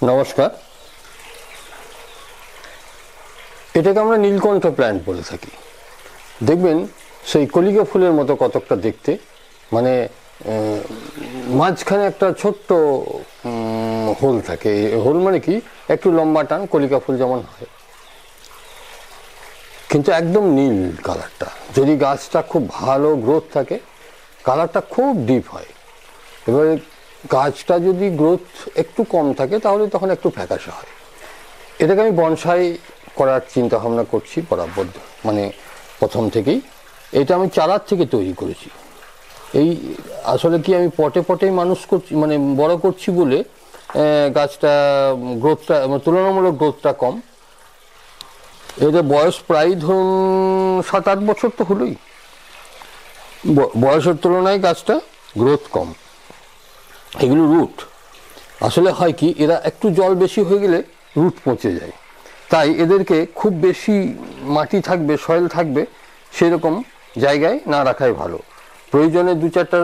নমস্কার। এটাকে আমরা নীলকণ্ঠ প্ল্যান্ট বলে থাকি। দেখবেন সেই কলিকা ফুলের মতো কতকটা দেখতে, মানে মাঝখানে একটা ছোট্ট হোল থাকে। হোল মানে কি, একটু লম্বা টান, কলিকা ফুল যেমন হয়, কিন্তু একদম নীল কালারটা। যদি গাছটা খুব ভালো গ্রোথ থাকে, কালারটা খুব ডিপ হয়। এবারে গাছটা যদি গ্রোথ একটু কম থাকে, তাহলে তখন একটু ফ্যাকাশে হয়। এটাকে আমি বনসাই করার চিন্তা ভাবনা করছি বরাবর, মানে প্রথম থেকেই। এটা আমি চারার থেকে তৈরি করেছি। এই আসলে কি, আমি পটে পটেই মানুষ করছি, মানে বড় করছি বলে গাছটা গ্রোথটা, তুলনামূলক গ্রোথটা কম। এদের বয়স প্রায় ধরুন 7-8 বছর তো হলোই। বয়সের তুলনায় গাছটা গ্রোথ কম। এগুলো রুট, আসলে হয় কি, এরা একটু জল বেশি হয়ে গেলে রুট পচে যায়। তাই এদেরকে খুব বেশি মাটি থাকবে, সয়েল থাকবে সেরকম জায়গায় না রাখাই ভালো। প্রয়োজনে 2-4টা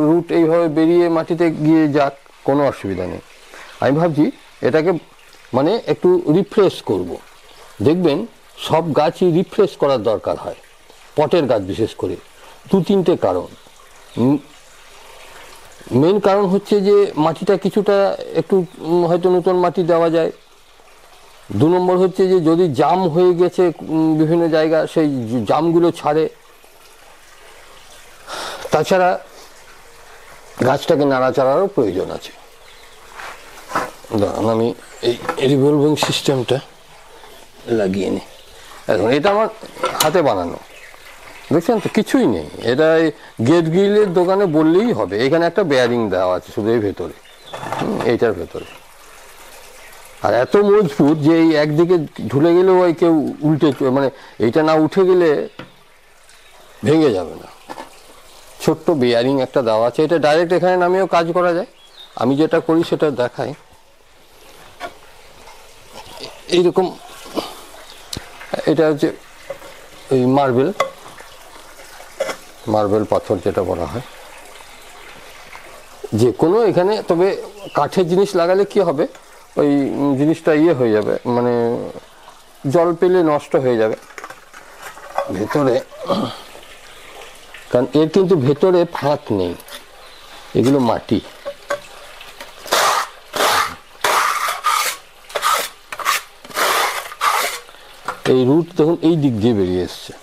রুট এইভাবে বেরিয়ে মাটিতে গিয়ে যাক, কোনো অসুবিধা নেই। আমি ভাবছি এটাকে মানে একটু রিফ্রেশ করব। দেখবেন সব গাছই রিফ্রেশ করার দরকার হয়, পটের গাছ বিশেষ করে। 2-3টে কারণ। মেন কারণ হচ্ছে যে মাটিটা কিছুটা একটু হয়তো নতুন মাটি দেওয়া যায়। 2 নম্বর হচ্ছে যে যদি জাম হয়ে গেছে বিভিন্ন জায়গা, সেই জামগুলো ছাড়ে। তাছাড়া গাছটাকে নাড়াচাড়ারও প্রয়োজন আছে। আমি এই রিভলভিং সিস্টেমটা লাগিয়ে নিই। এখন এটা আমার হাতে বানানো, দেখছেন তো, কিছুই নেই। এটা গেট গ্রিলের দোকানে বললেই হবে। এখানে একটা বেয়ারিং দেওয়া আছে শুধু এই ভেতরে, এইটার ভেতরে। আর এত মজবুত যে এই একদিকে ঢুলে গেলেও ওই কেউ উল্টে, মানে এইটা না উঠে গেলে ভেঙে যাবে না। ছোট্ট বেয়ারিং একটা দেওয়া আছে। এটা ডাইরেক্ট এখানে নামিয়েও কাজ করা যায়। আমি যেটা করি সেটা দেখাই। এইরকম, এটা হচ্ছে ওই মার্বেল পাথর যেটা বলা হয়, যে কোনো এখানে। তবে কাঠের জিনিস লাগালে কি হবে, ওই জিনিসটা হয়ে যাবে, মানে জল পেলে নষ্ট হয়ে যাবে ভেতরে। কারণ এর কিন্তু ভেতরে ফাঁক নেই, এগুলো মাটি। এই রুট দেখুন এই দিক দিয়ে বেরিয়ে এসছে।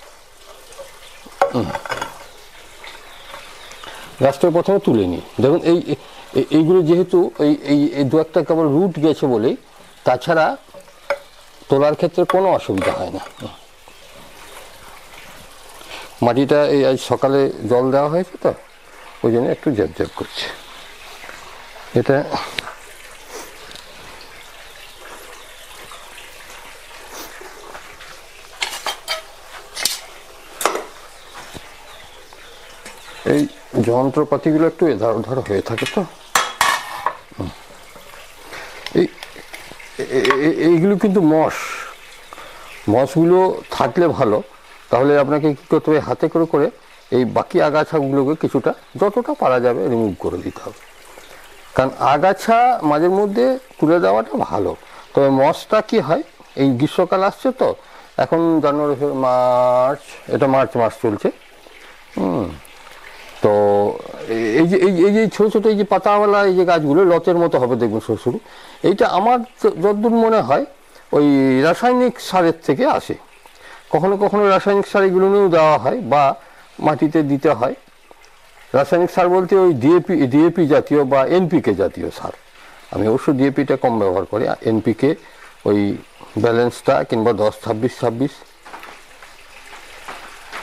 গাছটা প্রথমে তুলে নিই। দেখুন এইগুলো যেহেতু এই 2-1টা কেবল রুট গেছে বলেই, তাছাড়া তোলার ক্ষেত্রে কোনো অসুবিধা হয় না। মাটিটা এই আজ সকালে জল দেওয়া হয়েছে তো, ওই জন্য একটু জ্যাপ করছে। এটা এই যন্ত্রপাতিগুলো একটু এধার ওধার হয়ে থাকে তো। এইগুলো কিন্তু মশগুলো থাকলে ভালো। তাহলে আপনাকে কী করতে হবে, হাতে করে করে এই বাকি আগাছাগুলোকে কিছুটা, যতটা পারা যাবে, রিমুভ করে দিতে হবে। কারণ আগাছা মাঝে মধ্যে তুলে দেওয়াটা ভালো। তবে মশটা কি হয়, এই গ্রীষ্মকাল আসছে তো, এখন জানুয়ারি মার্চ, এটা মার্চ মাস চলছে। তো এই যে ছোটো ছোটো এই যে পাতাওয়ালা এই যে গাছগুলো লতের মতো হবে, দেখবেন সরু সরু। এইটা আমার যতদূর মনে হয় ওই রাসায়নিক সারের থেকে আসে। কখনো কখনো রাসায়নিক সার এগুলো নিয়েও দেওয়া হয়, বা মাটিতে দিতে হয়। রাসায়নিক সার বলতে ওই ডিএপি জাতীয় বা এনপিকে জাতীয় সার। আমি অবশ্য ডিএপিটা কম ব্যবহার করি। এনপিকে ওই ব্যালেন্সটা কিংবা 10-26-26,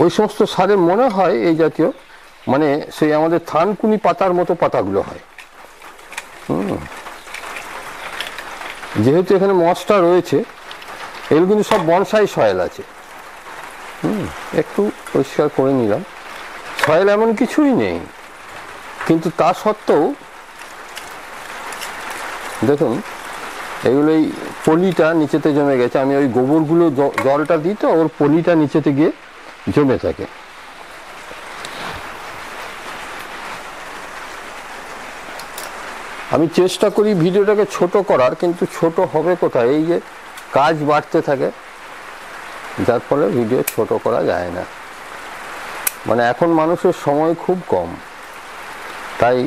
ওই সমস্ত সারে মনে হয় এই জাতীয়, মানে সেই আমাদের থানকুনি পাতার মতো পাতাগুলো হয়। যেহেতু এখানে মশটা রয়েছে, এগুলো কিন্তু সব বনসাই সয়েল আছে। একটু পরিষ্কার করে নিলাম। সয়েল এমন কিছুই নেই, কিন্তু তা সত্ত্বেও দেখুন এগুলো এই পলিটা নিচেতে জমে গেছে। আমি ওই গোবরগুলো জলটা দিই তো, ওর পলিটা নিচেতে গিয়ে জমে থাকে। আমি চেষ্টা করি ভিডিওটাকে ছোট করার, কিন্তু ছোট হবে কোথায়, এই যে কাজ বাড়তে থাকে যার ফলে ভিডিও ছোট করা যায় না। মানে এখন মানুষের সময় খুব কম, তাই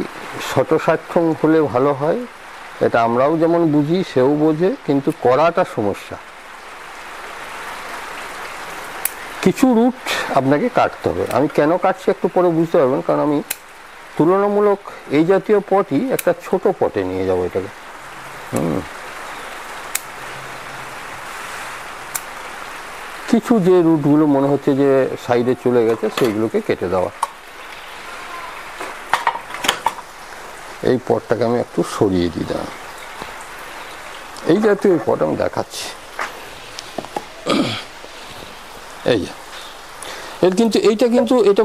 শতসাধ্য হলে ভালো হয়। এটা আমরাও যেমন বুঝি, সেও বোঝে, কিন্তু করাটা সমস্যা। কিছু রুট আপনাকে কাটতে হবে। আমি কেন কাটছি একটু পরে বুঝতে পারবেন, কারণ আমি তুলনামূলক এই জাতীয় পটই একটা ছোট পটে নিয়ে যাবো এটাকে। কিছু যে রুটগুলো মনে হচ্ছে যে সাইডে চলে গেছে সেইগুলোকে কেটে দেওয়া। এই পটটাকে আমি একটু সরিয়ে দিলাম। এই জাতীয় পট আমি দেখাচ্ছি। এই যে এর কিন্তু এইটা কিন্তু এটা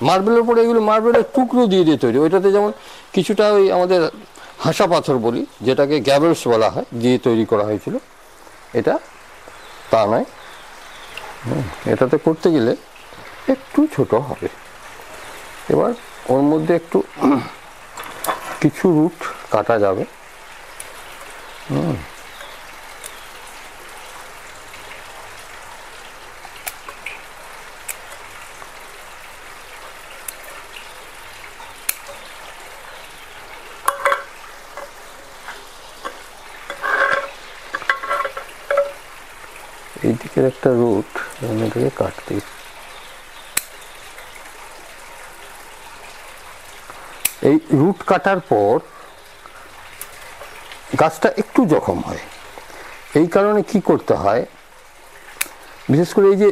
মার্বেলের উপরে এগুলো মার্বেলের টুকরো দিয়ে দিয়ে তৈরি। ওইটাতে যেমন কিছুটা ওই আমাদের হাসা পাথর বলি, যেটাকে গ্যাবেলস বলা হয়, দিয়ে তৈরি করা হয়েছিল। এটা তা নয়, এটাতে করতে গেলে একটু ছোট হবে। এবার ওর মধ্যে একটু কিছু রুট কাটা যাবে। এই দিকের একটা রুট এটাকে কাটতে, এই রুট কাটার পর গাছটা একটু জখম হয়। এই কারণে কি করতে হয়, বিশেষ করে এই যে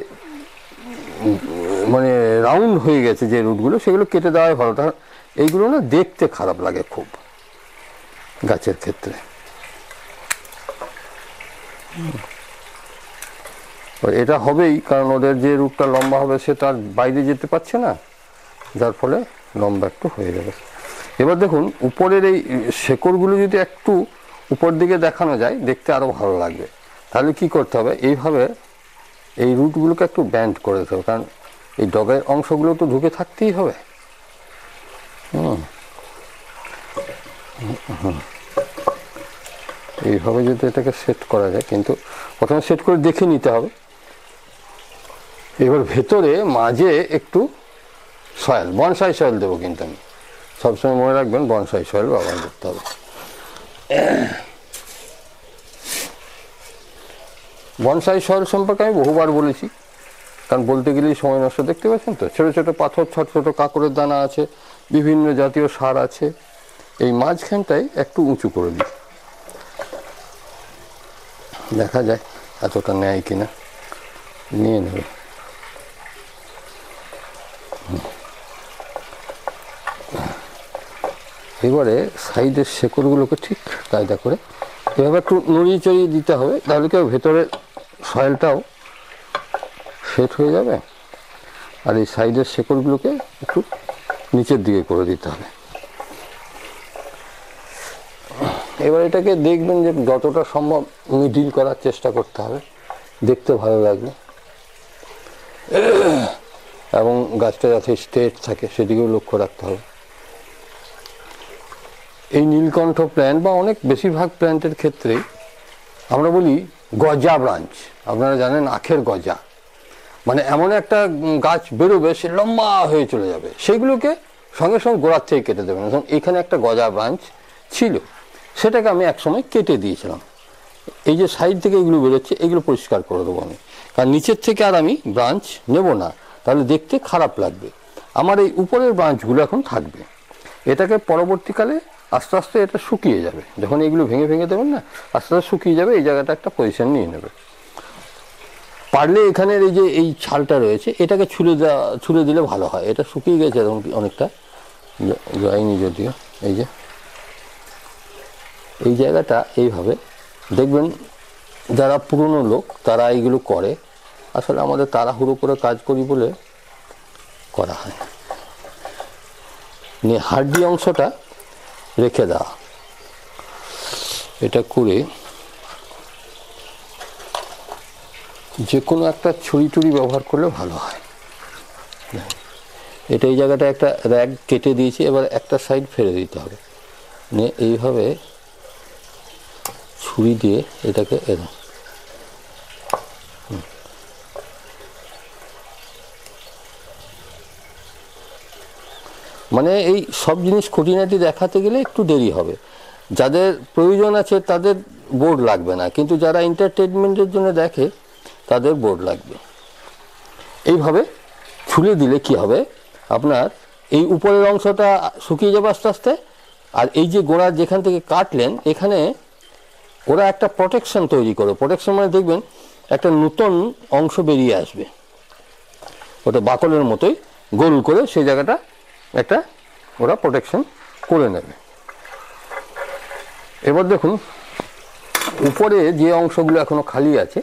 মানে রাউন্ড হয়ে গেছে যে রুটগুলো, সেগুলো কেটে দেওয়াই ভালো। এইগুলো না দেখতে খারাপ লাগে খুব গাছের ক্ষেত্রে। এটা হবেই, কারণ ওদের যে রুটটা লম্বা হবে সে তার বাইরে যেতে পারছে না, যার ফলে লম্বা একটু হয়ে যাবে। এবার দেখুন উপরের এই শেকড়গুলো যদি একটু উপর দিকে দেখানো যায়, দেখতে আরো ভালো লাগবে। তাহলে কি করতে হবে, এইভাবে এই রুটগুলোকে একটু ব্যান্ড করে দিতে হবে, কারণ এই ডগের অংশগুলো তো ঢুকে থাকতেই হবে। এইভাবে যদি এটাকে সেট করা যায়, কিন্তু প্রথমে সেট করে দেখে নিতে হবে। এবার ভেতরে মাঝে একটু সয়েল, বনসাই সয়েল দেবো, কিন্তু আমি সবসময় মনে রাখবেন বনসাই সয়েল ব্যবহার করতে হবে। বনসাই সয়েল সম্পর্কে আমি বহুবার বলেছি, কারণ বলতে গেলেই সময় নষ্ট। দেখতে পাচ্ছেন তো, ছোটো ছোটো পাথর, ছোট ছোট কাঁকড়ের দানা আছে, বিভিন্ন জাতীয় সার আছে। এই মাঝখানটাই একটু উঁচু করে দিই, দেখা যায় এতটা নেয় কিনা, নিয়ে নেবে। এবারে সাইডের শেকড়গুলোকে ঠিক কায়দা করে এভাবে একটু নড়িয়ে চড়িয়ে দিতে হবে, তাহলে কি ভেতরের সয়েলটাও সেট হয়ে যাবে। আর এই সাইডের শেকড়গুলোকে একটু নিচের দিকে করে দিতে হবে। এবার এটাকে দেখবেন যে যতটা সম্ভব মিডিল করার চেষ্টা করতে হবে, দেখতে ভালো লাগবে, এবং গাছটা যাতে স্ট্রেট থাকে সেদিকেও লক্ষ্য রাখতে হবে। এই নীলকণ্ঠ প্ল্যান্ট বা অনেক বেশিরভাগ প্ল্যান্টের ক্ষেত্রেই আমরা বলি গজা ব্রাঞ্চ। আপনারা জানেন আখের গজা, মানে এমন একটা গাছ বেরোবে সে লম্বা হয়ে চলে যাবে, সেগুলোকে সঙ্গে সঙ্গে গোড়ার থেকে কেটে দেবেন। এবং এখানে একটা গজা ব্রাঞ্চ ছিল, সেটাকে আমি একসময় কেটে দিয়েছিলাম। এই যে সাইড থেকে এগুলো বেরোচ্ছে, এগুলো পরিষ্কার করে দেবো আমি, কারণ নিচের থেকে আর আমি ব্রাঞ্চ নেব না, তাহলে দেখতে খারাপ লাগবে। আমার এই উপরের ব্রাঞ্চগুলো এখন থাকবে। এটাকে পরবর্তীকালে আস্তে আস্তে এটা শুকিয়ে যাবে, যখন এগুলো ভেঙে ভেঙে দেবেন না, আস্তে আস্তে শুকিয়ে যাবে, এই জায়গাটা একটা পজিশন নিয়ে নেবে। পারলে এখানের এই যে এই ছালটা রয়েছে এটাকে ছুলে দিলে ভালো হয়। এটা শুকিয়ে গেছে এখন অনেকটা, যায়নি যদিও। এই যে এই জায়গাটা এইভাবে দেখবেন, যারা পুরনো লোক তারা এইগুলো করে। আসলে আমাদের তাড়াহুড়ো করে কাজ করি বলে করা হয় না। নিয়ে হাড্ডি অংশটা রেখে দেওয়া, এটা করে যে কোনো একটা ছুরি টুরি ব্যবহার করলে ভালো হয়। এটা এই জায়গাটা একটা র্যাগ কেটে দিয়েছি, এবার একটা সাইড ফেলে দিতে হবে, নিয়ে এইভাবে ছুরি দিয়ে এটাকে মানে এই সব জিনিস খুঁটিনাটি দেখাতে গেলে একটু দেরি হবে। যাদের প্রয়োজন আছে তাদের বোর্ড লাগবে না, কিন্তু যারা এন্টারটেনমেন্টের জন্য দেখে তাদের বোর্ড লাগবে। এইভাবে ছুলে দিলে কি হবে, আপনার এই উপরের অংশটা শুকিয়ে যাবে আস্তে আস্তে, আর এই যে গোড়া যেখান থেকে কাটলেন এখানে ওরা একটা প্রোটেকশন তৈরি করে। প্রোটেকশন মানে দেখবেন একটা নতুন অংশ বেরিয়ে আসবে, ওটা বাকলের মতোই গোল করে সেই জায়গাটা একটা ওরা প্রোটেকশন করে নেবে। এবার দেখুন উপরে যে অংশগুলো এখনো খালি আছে,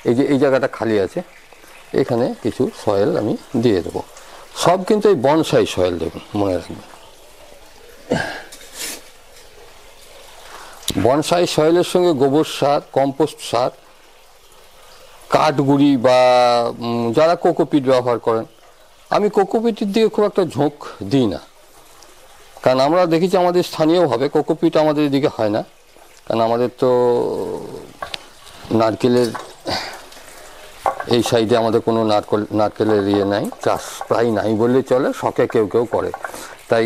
এই যে এই জায়গাটা খালি আছে, এখানে কিছু সয়েল আমি দিয়ে দেবো। সব কিন্তু এই বনসাই সয়েল দেবেন, মনে রাখবেন। বনসাই সয়েলের সঙ্গে গোবর সার, কম্পোস্ট সার, কাঠগুড়ি বা যারা কোকোপিট ব্যবহার করেন, আমি কোকোপিটের দিকে খুব একটা ঝোঁক দিই না, কারণ আমরা দেখেছি আমাদের স্থানীয়ভাবে কোকোপিট আমাদের এদিকে হয় না, কারণ আমাদের তো নারকেলের এই সাইডে আমাদের কোনো নারকেলের ইয়ে নাই, চাষ প্রায় নাই বললে চলে, শখে কেউ কেউ করে, তাই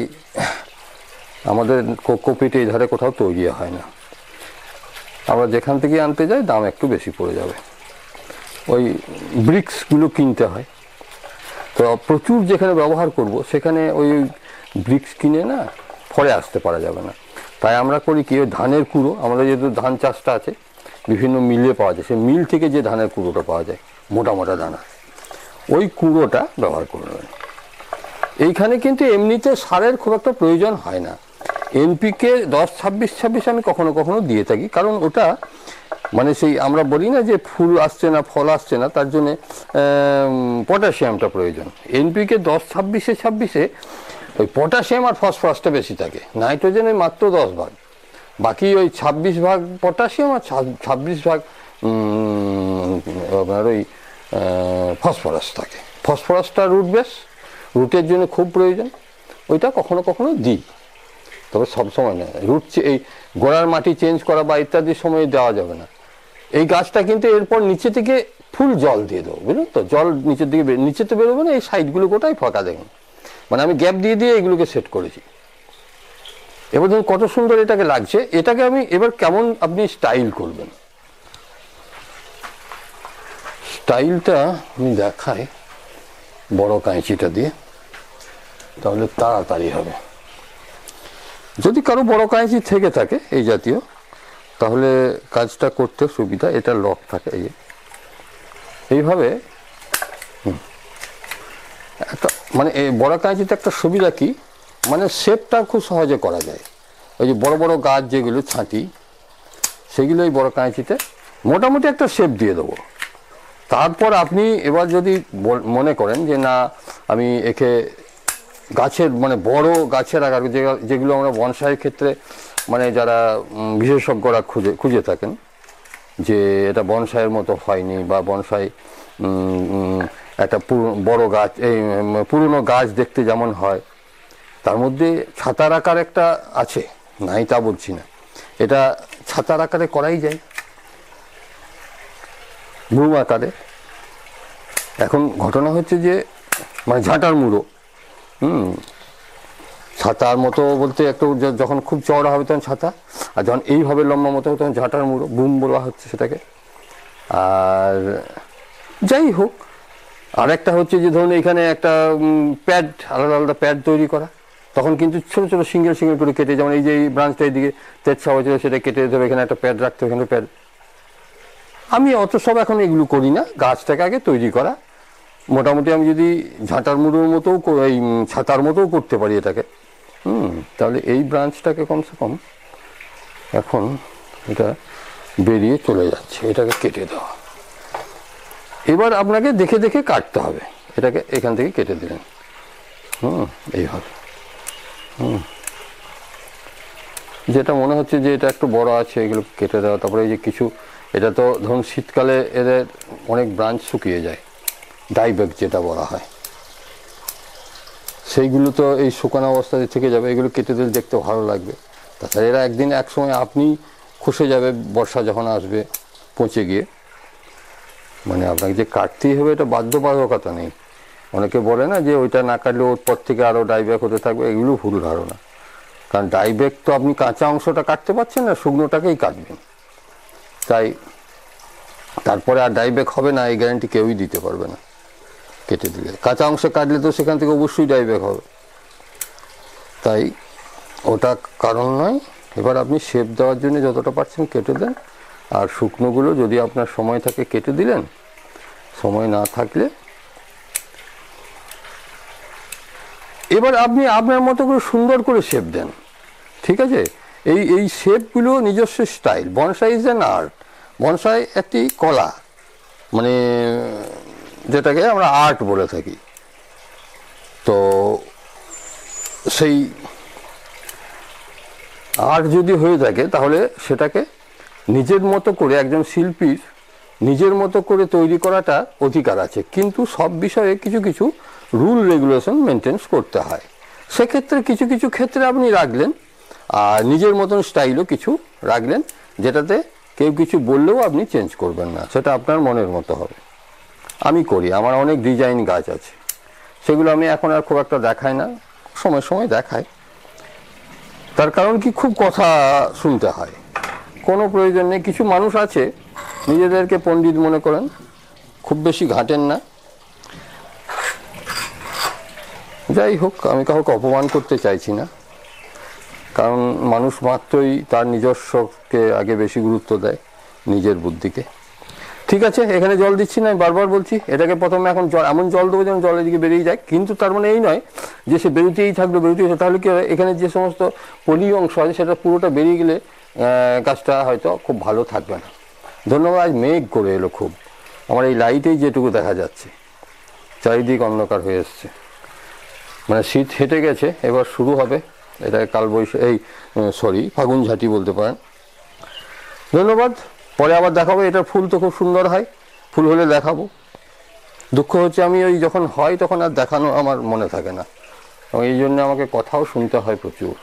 আমাদের কোকোপিট এই ধারে কোথাও তৈরি হয় না। আমরা যেখান থেকে আনতে যাই দাম একটু বেশি পড়ে যাবে, ওই ব্রিক্সগুলো কিনতে হয়। তো প্রচুর যেখানে ব্যবহার করব সেখানে ওই ব্রিক্স কিনে না ফলে আসতে পারা যাবে না। তাই আমরা করি কি, ওই ধানের কুড়ো, আমাদের যেহেতু ধান চাষটা আছে বিভিন্ন মিলে পাওয়া যায়, সেই মিল থেকে যে ধানের কুড়োটা পাওয়া যায় মোটা মোটা দানা, ওই কুড়োটা ব্যবহার করে নেবেন। এইখানে কিন্তু এমনিতে সারের খুব একটা প্রয়োজন হয় না। এনপিকে 10-26-26 আমি কখনো কখনো দিয়ে থাকি, কারণ ওটা মানে সেই আমরা বলি না যে ফুল আসছে না ফল আসছে না, তার জন্যে পটাশিয়ামটা প্রয়োজন। এনপিকে 10-26-26 ওই পটাশিয়াম আর ফসফরাসটা বেশি থাকে, নাইট্রোজেনে মাত্র 10 ভাগ, বাকি ওই 26 ভাগ পটাশিয়াম আর 26 ভাগ আপনার ওই ফসফরাস থাকে। ফসফরাসটা রুট বেস, রুটের জন্য খুব প্রয়োজন, ওইটা কখনো কখনো দিই, তবে সবসময় না। রুট এই গোড়ার মাটি চেঞ্জ করা বা ইত্যাদি সময় দেওয়া যাবে না। এই গাছটা কিন্তু এরপর নিচে থেকে ফুল জল দিয়ে দেবো, বুঝলেন তো, জল নিচের দিকে নিচেতে বেরোবে না, এই সাইডগুলো গোটাই ফাঁকা দেখুন, মানে আমি গ্যাপ দিয়ে দিয়ে এগুলোকে সেট করেছি। এবার ধরুন কত সুন্দর এটাকে লাগছে, এটাকে আমি এবার কেমন আপনি স্টাইল করবেন, স্টাইলটা আমি দেখাই বড় কাঁচিটা দিয়ে, তাহলে তাড়াতাড়ি হবে। যদি কারো বড় কাঁচি থেকে থাকে এই জাতীয়, তাহলে কাজটা করতে সুবিধা। এটা লক থাকে, এইভাবে একটা মানে এই বড় কাঁচিতে একটা সুবিধা কি, মানে শেপটা খুব সহজে করা যায়। ওই যে বড় বড় গাছ যেগুলো ছাঁটি, সেগুলো এই বড় কাঁচিতে মোটামুটি একটা শেপ দিয়ে দেবো। তারপর আপনি এবার যদি মনে করেন যে না আমি একে গাছের মানে বড় গাছের আকার, যেগুলো আমরা বনসাইয়ের ক্ষেত্রে মানে যারা বিশেষজ্ঞরা খুঁজে থাকেন যে এটা বনসাইয়ের মতো হয়নি, বা বনসাই একটা বড় গাছ, এই পুরনো গাছ দেখতে যেমন হয়, তার মধ্যে ছাতার আকার একটা আছে, নাই তা বলছি না, এটা ছাতার আকারে করাই যায়, ব্রুম আকারে। এখন ঘটনা হচ্ছে যে মানে ঝাঁটার মুড়ো, ছাতার মতো বলতে একটু যখন খুব চওড়া হবে তখন ছাতা, আর যখন এইভাবে লম্বা মতো হবে তখন ঝাঁটার মুড়ো, বুম বলা হচ্ছে সেটাকে। আর যাই হোক, আর একটা হচ্ছে যে ধরুন এখানে একটা প্যাড, আলাদা আলাদা প্যাড তৈরি করা, তখন কিন্তু ছোটো ছোটো সিঙ্গেল সিঙ্গেল করে কেটে, যেমন এই যে এই ব্রাঞ্চটা এইদিকে তেজ হয়েছিল সেটা কেটে দিতে হবে, এখানে একটা প্যাড রাখতে হবে, এখানে প্যাড। আমি অত সব এখন এগুলো করি না, গাছটাকে আগে তৈরি করা। মোটামুটি আমি যদি ঝাঁটার মুড়োর মতো এই ছাতার মতো করতে পারি এটাকে, তাহলে এই ব্রাঞ্চটাকে কমসে কম এখন এটা বেরিয়ে চলে যাচ্ছে, এটাকে কেটে দেওয়া। এবার আপনাকে দেখে দেখে কাটতে হবে, এটাকে এখান থেকে কেটে দিলেন, এইভাবে, যেটা মনে হচ্ছে যে এটা একটু বড় আছে এগুলো কেটে দেওয়া। তারপরে এই যে কিছু, এটা তো ধরুন শীতকালে এদের অনেক ব্রাঞ্চ শুকিয়ে যায়, ডাইব্যাক যেটা বলা হয়, সেইগুলো তো এই শুকানো অবস্থাতে থেকে যাবে, এগুলো কেটে দিলে দেখতে ভালো লাগবে। তাছাড়া এরা একদিন এক সময় আপনি খসে যাবে, বর্ষা যখন আসবে পচে গিয়ে, মানে আপনাকে যে কাটতেই হবে এটা বাধ্যবাধকতা নেই। অনেকে বলে না যে ওইটা না কাটলে ওর পর থেকে আরও ডাইব্যাক হতে থাকবে, এগুলো ভুল ধারণা। কারণ ডাইব্যাক তো আপনি কাঁচা অংশটা কাটতে পারছেন না, শুকনোটাকেই কাটবেন। তাই তারপরে আর ডাইব্যাক হবে না এই গ্যারান্টি কেউই দিতে পারবে না কেটে দিলে। কাঁচা অংশ কাটলে তো সেখান থেকে অবশ্যই ডাইব্যাক হবে, তাই ওটা কারণ নয়। এবার আপনি শেপ দেওয়ার জন্য যতটা পারছেন কেটে দেন, আর শুকনোগুলো যদি আপনার সময় থাকে কেটে দিলেন, সময় না থাকলে এবার আপনি আপনার মতো করে সুন্দর করে শেপ দেন, ঠিক আছে? এই শেপগুলো নিজস্ব style. Bonsai is an art, bonsai একটি কলা, মানে যেটাকে আমরা আর্ট বলে থাকি। তো সেই আর্ট যদি হয়ে থাকে তাহলে সেটাকে নিজের মতো করে একজন শিল্পীর নিজের মতো করে তৈরি করাটা অধিকার আছে, কিন্তু সব বিষয়ে কিছু কিছু রুল রেগুলেশন মেনটেন করতে হয়। সেক্ষেত্রে কিছু কিছু ক্ষেত্রে আপনি রাখলেন, আর নিজের মতন স্টাইলও কিছু রাখলেন, যেটাতে কেউ কিছু বললেও আপনি চেঞ্জ করবেন না, সেটা আপনার মনের মতো হবে। আমি করি, আমার অনেক ডিজাইন গাছ আছে, সেগুলো আমি এখন আর খুব একটা দেখাই না, সময় সময় দেখাই। তার কারণ কি, খুব কথা শুনতে হয়, কোনো প্রয়োজন নেই। কিছু মানুষ আছে নিজেদেরকে পণ্ডিত মনে করেন, খুব বেশি ঘাঁটেন না। যাই হোক, আমি কাউকে অপমান করতে চাইছি না, কারণ মানুষ মাত্রই তার নিজস্বকে আগে বেশি গুরুত্ব দেয়, নিজের বুদ্ধিকে। ঠিক আছে, এখানে জল দিচ্ছি না, আমি বারবার বলছি এটাকে প্রথমে এখন এমন জল দেবো যেন জলের দিকে বেরিয়ে যায়, কিন্তু তার মানে এই নয় যে সে বেরোতেই থাকবে বেরোতেই, তাহলে কি এখানে যে সমস্ত পলি অংশ আছে সেটা পুরোটা বেরিয়ে গেলে গাছটা হয়তো খুব ভালো থাকবে না। ধন্যবাদ। আজ মেঘ করে এলো খুব, আমার এই লাইটেই যেটুকু দেখা যাচ্ছে, চারিদিক অন্ধকার হয়ে এসছে, মানে শীত হেঁটে গেছে, এবার শুরু হবে। এটা ফাগুন ঝাঁটি বলতে পারেন। ধন্যবাদ, পরে আবার দেখাবো। এটার ফুল তো খুব সুন্দর হয়, ফুল হলে দেখাবো। দুঃখ হচ্ছে আমি ওই যখন হয় তখন আর দেখানো আমার মনে থাকে না, এবং এই জন্য আমাকে কথাও শুনতে হয় প্রচুর।